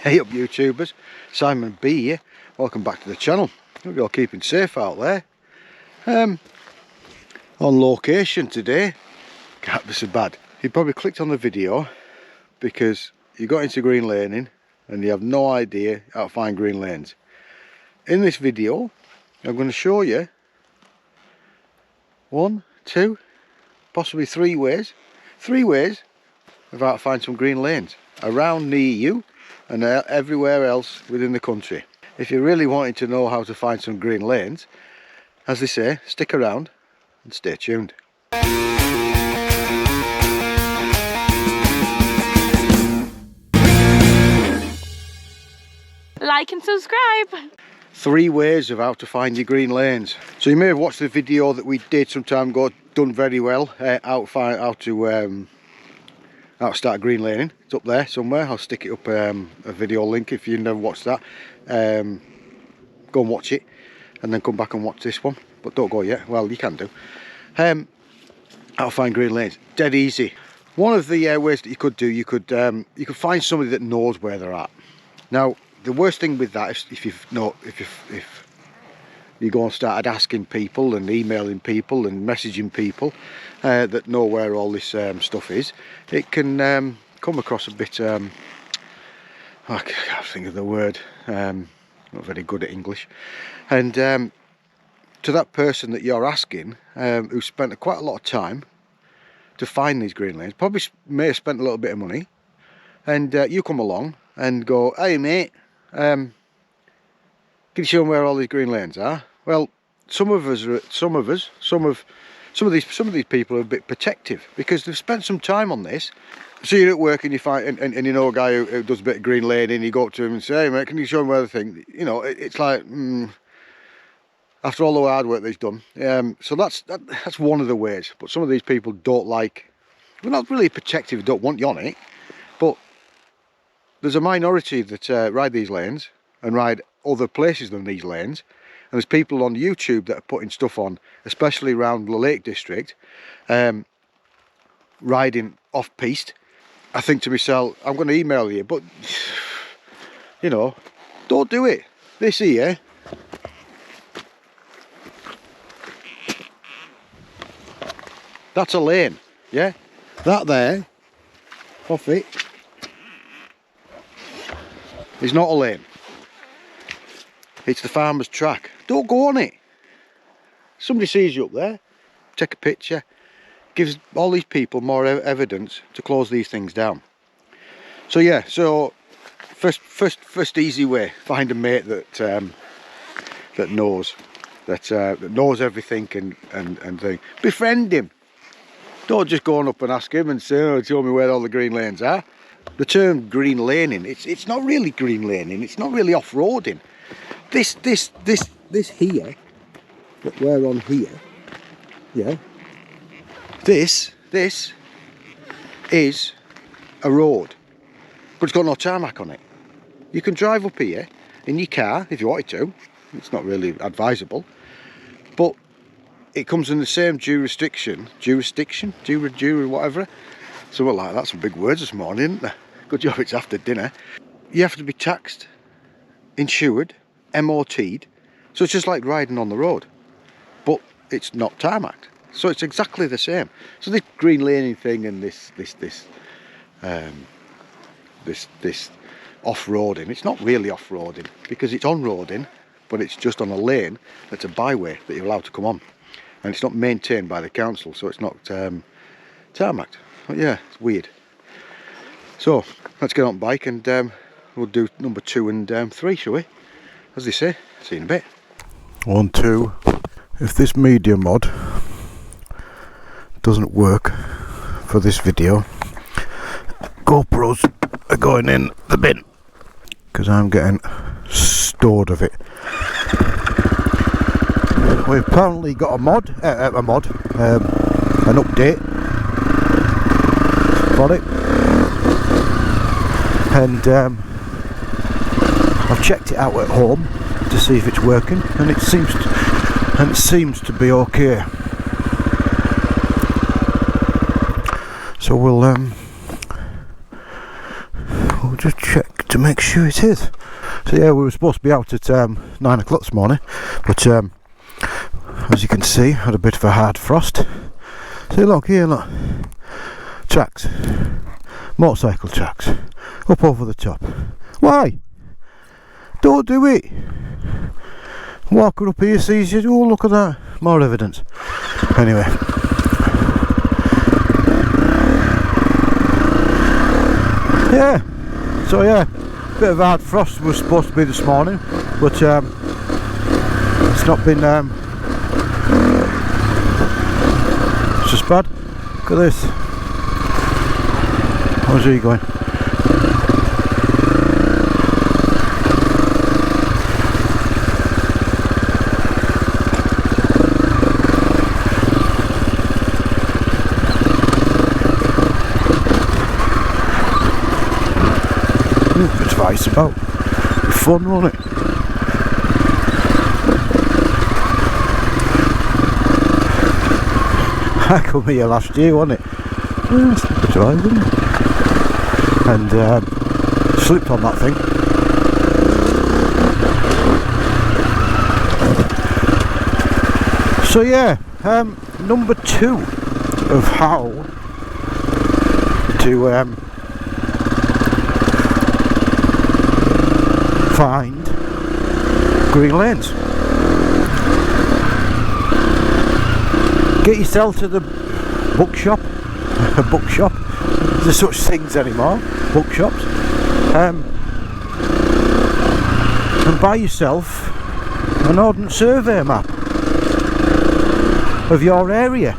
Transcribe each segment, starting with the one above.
Hey up YouTubers, Simon B here, welcome back to the channel. Hope you're all keeping safe out there. On location today, can't be so bad. You probably clicked on the video because you got into green laning and you have no idea how to find green lanes. In this video I'm going to show you 1, 2, possibly 3 ways of how to find some green lanes around near you and everywhere else within the country. If you're really wanting to know how to find some green lanes, as they say, stick around and stay tuned. Like and subscribe. 3 ways of how to find your green lanes. So you may have watched the video that we did some time ago, done very well, how to start green laning. It's up there somewhere. I'll stick it up a video link if you never watched that. Go and watch it and then come back and watch this one, but don't go yet. Well, you can do. How to find green lanes, dead easy. One of the ways that you could do, you could find somebody that knows where they're at. Now the worst thing with that is if you go and started asking people and emailing people and messaging people that know where all this stuff is, it can come across a bit, I can't think of the word, not very good at English, and to that person that you're asking, who spent quite a lot of time to find these green lanes, probably may have spent a little bit of money, and you come along and go, hey mate, can you show them where all these green lanes are? Well, some of these people are a bit protective because they've spent some time on this. So you're at work and you find and you know a guy who does a bit of green laning, you go up to him and say, hey mate, can you show him where the thing? You know, it's like after all the hard work that he's done. So that's one of the ways. But some of these people don't like, they're not really protective, don't want you on it, but there's a minority that ride these lanes and ride other places than these lanes, and there's people on YouTube that are putting stuff on, especially around the Lake District, riding off-piste. I think to myself, I'm going to email you, but you know, don't do it. This here, that's a lane, yeah? That there, off it, is not a lane. It's the farmer's track. Don't go on it. Somebody sees you up there, take a picture, gives all these people more evidence to close these things down. So yeah, so first easy way, find a mate that knows everything and thing. Befriend him. Don't just go on up and ask him and say, oh, show me where all the green lanes are. The term green laning, it's not really green laning, it's not really off-roading. This here, that we're on here, yeah, this is a road, but it's got no tarmac on it. You can drive up here in your car if you wanted to, it's not really advisable, but it comes in the same jurisdiction, whatever, something like that. Some big words this morning, isn't there? Good job it's after dinner. You have to be taxed, insured, MOT'd, so it's just like riding on the road, but it's not tarmacked, so it's exactly the same. So this green laning thing and this off-roading, it's not really off-roading because it's on-roading, but it's just on a lane that's a byway that you're allowed to come on, and it's not maintained by the council, so it's not tarmacked. But yeah, it's weird. So let's get on bike and we'll do number 2 and 3, shall we? As they say, see you in a bit. 1, 2. If this media mod doesn't work for this video, GoPros are going in the bin because I'm getting stored of it. We've apparently got an update for it, and I've checked it out at home to see if it's working, and it seems to be okay. So we'll just check to make sure it is. So yeah, we were supposed to be out at 9 o'clock this morning, but as you can see, had a bit of a hard frost. See, look here, look, tracks, motorcycle tracks, up over the top. Why? Don't do it. Walker up here sees you. Oh, look at that, more evidence. Anyway, yeah. So yeah, bit of hard frost was supposed to be this morning, but it's not been just bad. Look at this. How's he going? Bit of ice about. Be fun, won't it? I come here last year, wasn't it? Yeah, it's not dry, wasn't it? And slipped on that thing. So yeah, number 2 of how to find green lanes. Get yourself to the bookshop. A bookshop. There's such things anymore. Bookshops. And buy yourself an Ordnance Survey Map of your area.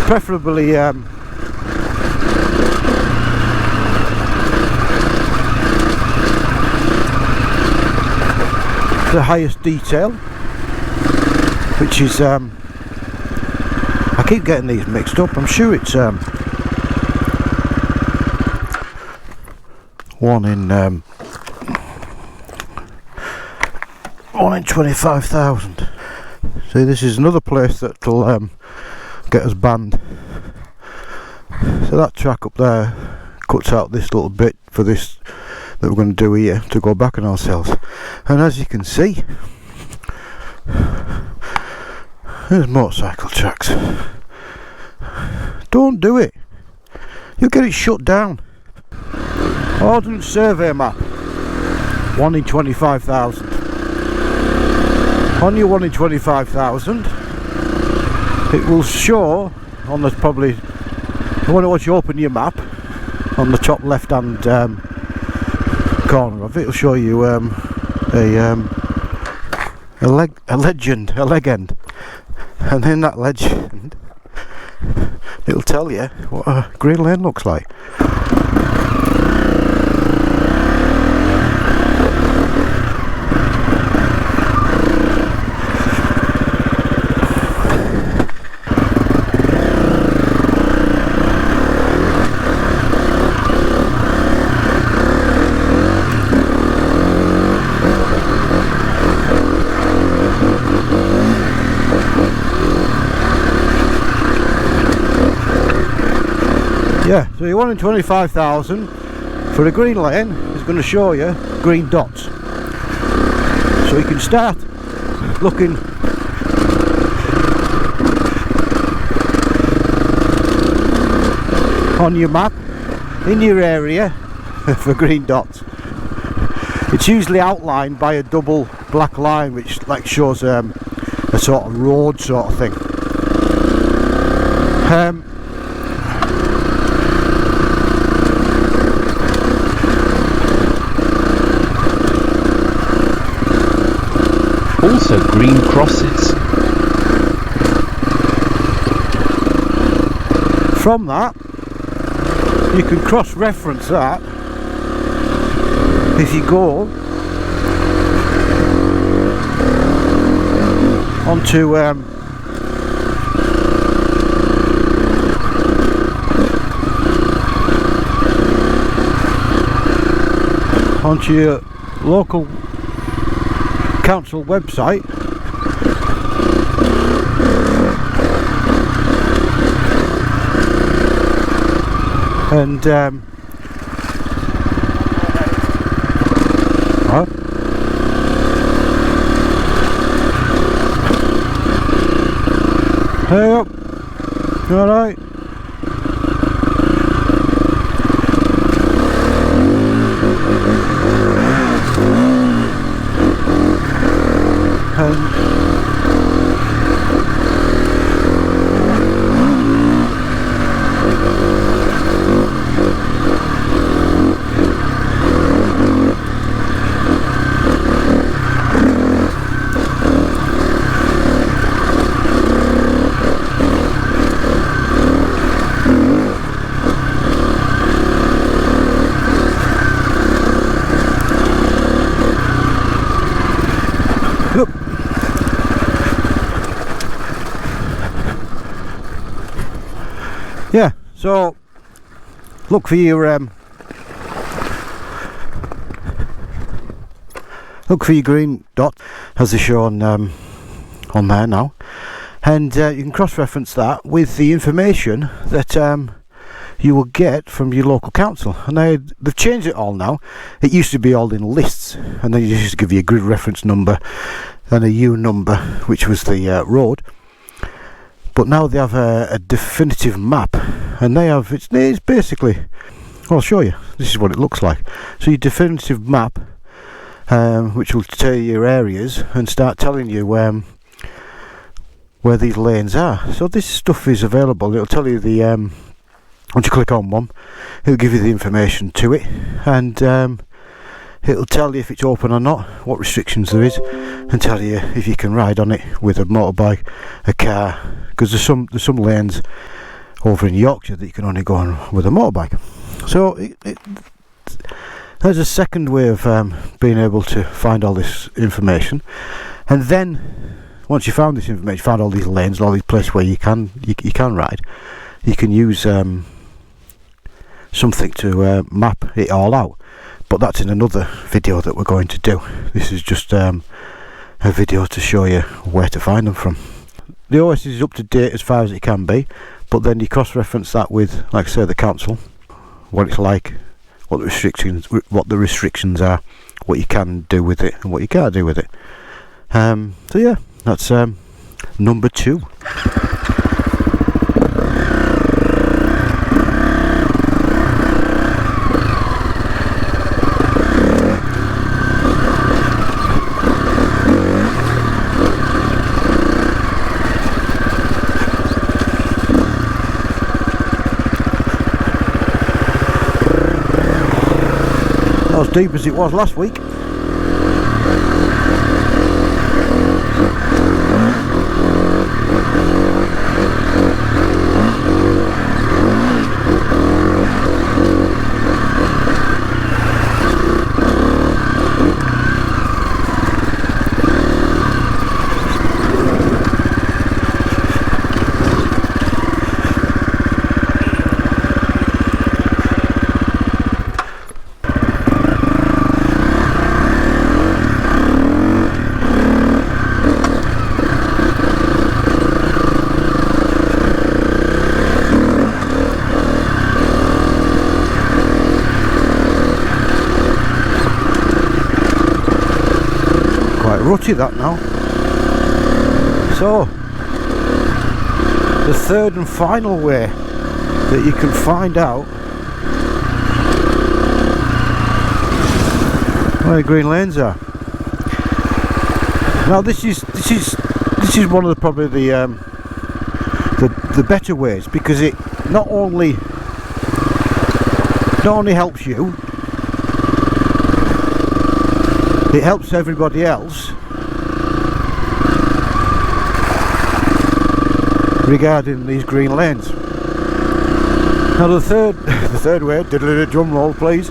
Preferably the highest detail, which is I keep getting these mixed up. I'm sure it's one in 25,000. See, this is another place that'll get us banned. So that track up there cuts out this little bit for this that we're going to do here to go back on ourselves. And as you can see, there's motorcycle tracks. Don't do it. You'll get it shut down. Ordnance Survey Map. 1 in 25,000. On your 1 in 25,000, it will show on the probably, once you open your map, on the top left hand corner of it, it'll show you a legend, and in that legend it'll tell you what a green lane looks like. Yeah, so your 1 in 25,000 for a green lane is going to show you green dots. So you can start looking on your map in your area for green dots. It's usually outlined by a double black line which like shows a sort of road sort of thing. Also green crosses. From that, you can cross-reference that if you go onto onto your local council website, and Hey up. You alright? Yeah, so look for your green dot as they're shown on there now, and you can cross-reference that with the information that you will get from your local council. And they've changed it all now. It used to be all in lists, and then you just give you a grid reference number and a U number, which was the road. But now they have a definitive map, and they have it's basically, I'll show you, this is what it looks like. So your definitive map, which will tell you your areas and start telling you where these lanes are. So this stuff is available. It'll tell you the once you click on one, it'll give you the information to it, and it'll tell you if it's open or not, what restrictions there is, and tell you if you can ride on it with a motorbike, a car, because there's some lanes over in Yorkshire that you can only go on with a motorbike. So there's a second way of being able to find all this information. And then once you found this information, found all these lanes, all these places where you can ride, you can use something to map it all out. But that's in another video that we're going to do. This is just a video to show you where to find them from. The OS is up to date as far as it can be, but then you cross-reference that with, like I say, the council, what it's like, what the restrictions are, what you can do with it and what you can't do with it. So yeah, that's number 2. Not as deep as it was last week. Rutty that now. So the third and final way that you can find out where green lanes are. Now this is one of the probably the better ways, because it not only helps you, it helps everybody else regarding these green lanes. Now the third way, drum roll please.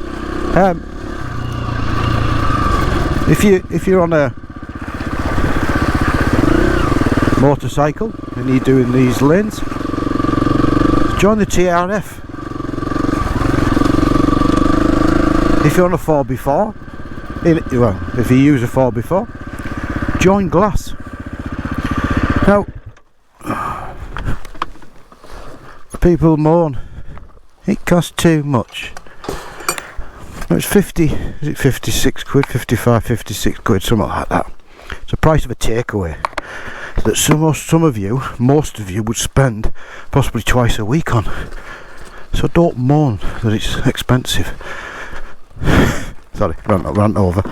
If you're on a motorcycle and you're doing these lanes, join the TRF. If you're on a 4x4, if you use a 4x4, join glass. Now, people moan, it costs too much. No, it's 56 quid, 55, 56 quid, something like that. It's the price of a takeaway. that some of you, most of you, would spend possibly twice a week on. So don't moan that it's expensive. Sorry, rant over.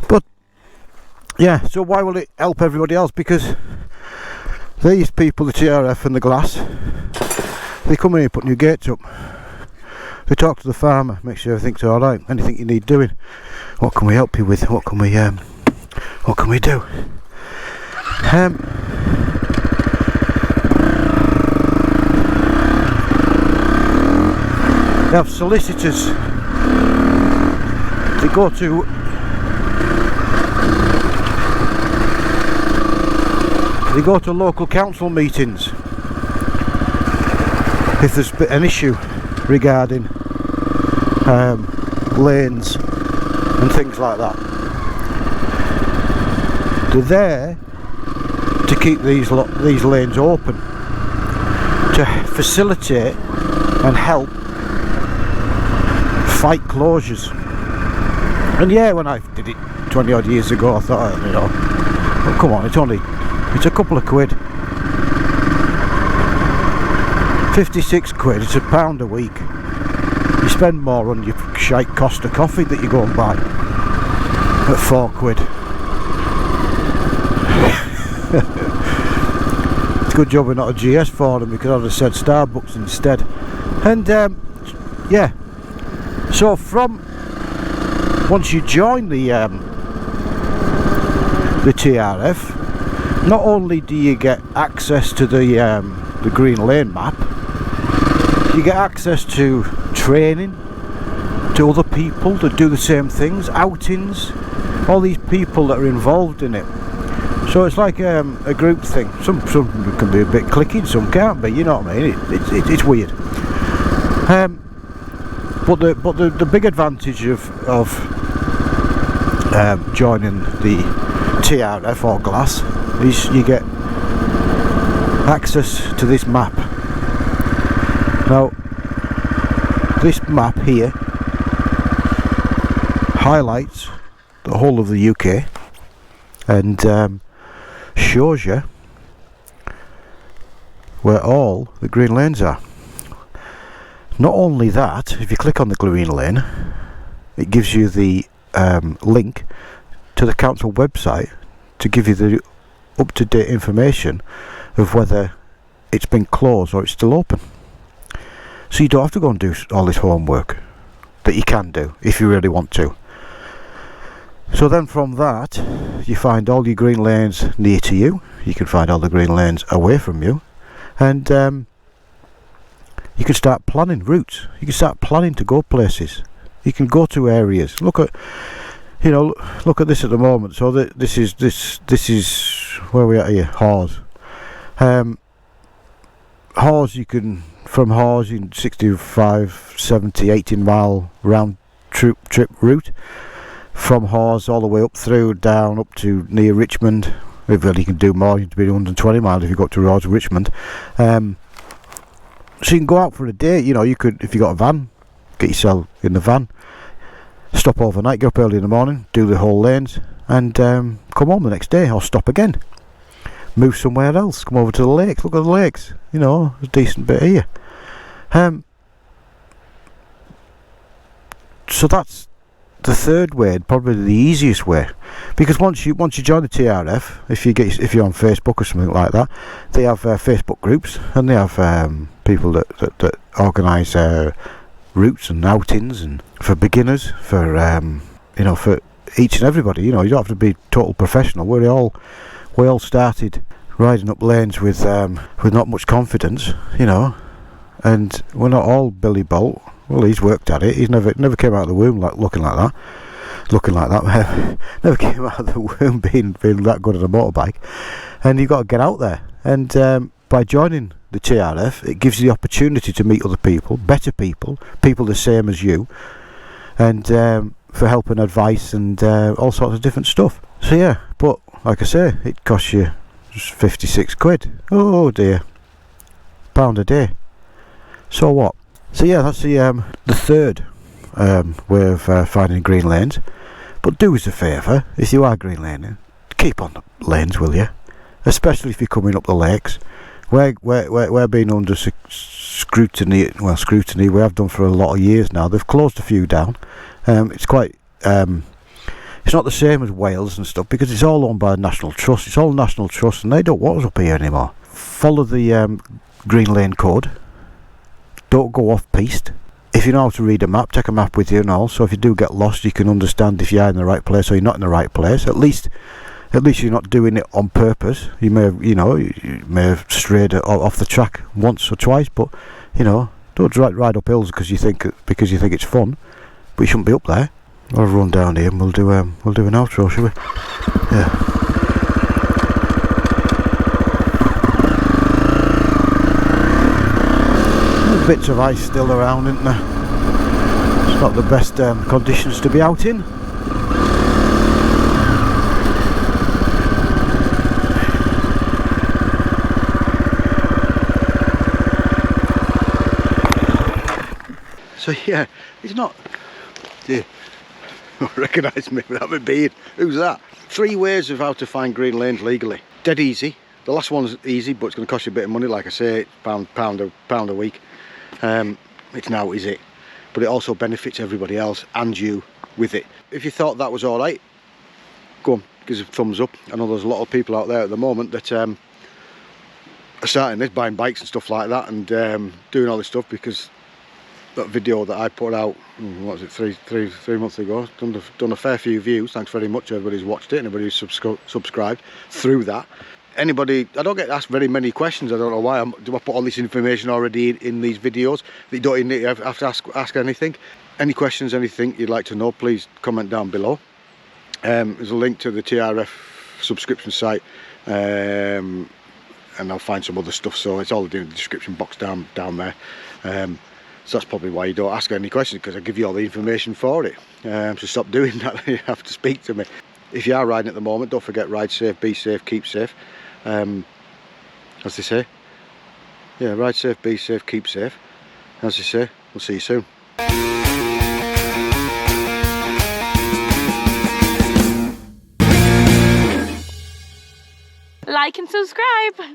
But yeah, so why will it help everybody else? Because these people, the TRF and the glass, they come in and put new gates up. They talk to the farmer, make sure everything's alright. Anything you need doing, what can we help you with? What can we do? They have solicitors. They go to local council meetings if there's an issue regarding lanes and things like that. They're there to keep these lanes open, to facilitate and help fight closures. And yeah, when I did it 20 odd years ago, I thought, oh, come on, it's a couple of quid. 56 quid, it's £1 a week. You spend more on your shite Costa coffee that you go and buy at 4 quid. It's a good job we're not a GS for them, because I'd have said Starbucks instead. And yeah, so from once you join the TRF, not only do you get access to the Green Lane map, you get access to training, to other people that do the same things, outings, all these people that are involved in it. So it's like a group thing. Some can be a bit clicky, some can't be. You know what I mean? It's weird. But the big advantage of joining the TRF or glass is you get access to this map. Now, this map here highlights the whole of the UK and shows you where all the green lanes are. Not only that, if you click on the green lane, it gives you the link to the council website to give you the up-to-date information of whether it's been closed or it's still open. So you don't have to go and do all this homework that you can do if you really want to. So then from that, you find all your green lanes near to you. You can find all the green lanes away from you, and you can start planning routes. You can start planning to go places. You can go to areas. Look at this at the moment. So this is where we are here, Hawes. Hawes, you can, from Hawes, you can 65, 70, 18 mile round trip route from Hawes all the way up through, down up to near Richmond. Well, you can do more. You can be 120 miles if you go up towards Richmond. So you can go out for a day. You could, if you got a van, get yourself in the van, stop overnight, get up early in the morning, do the whole lanes, and come home the next day, or stop again, move somewhere else, come over to the lakes, look at the lakes. A decent bit here. So that's the third way, probably the easiest way, because once you join the TRF, if you're on Facebook or something like that, they have Facebook groups, and they have people that organise routes and outings, and for beginners, for for each and everybody. You don't have to be total professional. We all started riding up lanes with not much confidence, and we're not all Billy Bolt. Well, he's worked at it. He's never came out of the womb looking like that. Never came out of the womb being that good at a motorbike. And you've got to get out there. And by joining the TRF, it gives you the opportunity to meet other people, better people the same as you, and for help and advice and all sorts of different stuff. So yeah, but like I say, it costs you just 56 quid. Oh dear, £1 a day. So what? So yeah, that's the third way of finding green lanes. But do us a favour, if you are green laning, keep on the lanes, will you? especially if you're coming up the lakes. We're being under scrutiny. Well, scrutiny we have done for a lot of years now. They've closed a few down. It's quite. It's not the same as Wales and stuff because it's all owned by the National Trust. It's all National Trust, and they don't want us up here anymore. Follow the Green Lane Code. Don't go off piste. If you know how to read a map, take a map with you and all. So if you do get lost, you can understand if you're in the right place or you're not in the right place. At least you're not doing it on purpose. You may have, you may have strayed off the track once or twice, but don't ride up hills because you think it's fun. But you shouldn't be up there. I'll run down here and we'll do an outro, shall we? Yeah. There's bits of ice still around, isn't there? It's not the best conditions to be out in. So yeah, it's not. Yeah. Recognise me without my beard. Who's that? 3 ways of how to find green lanes legally. Dead easy. The last one's easy, but it's going to cost you a bit of money. Like I say, it's pound a week. It's now, is it? But it also benefits everybody else and you with it. If you thought that was all right, go on, give us a thumbs up. I know there's a lot of people out there at the moment that are starting this, buying bikes and stuff like that, and doing all this stuff because that video that I put out, what was it, three months ago, done a fair few views. Thanks very much everybody who's watched it and everybody who's subscribed through that. Anybody, I don't get asked very many questions. I don't know why. Do I put all this information already in these videos that you don't even have to ask anything? Any questions, anything you'd like to know, please comment down below. There's a link to the TRF subscription site, and I'll find some other stuff, so it's all in the description box down there. So that's probably why you don't ask any questions, because I give you all the information for it. So stop doing that. You have to speak to me. If you are riding at the moment, don't forget, ride safe, be safe, keep safe. As they say. Yeah, ride safe, be safe, keep safe. As they say, we'll see you soon. Like and subscribe.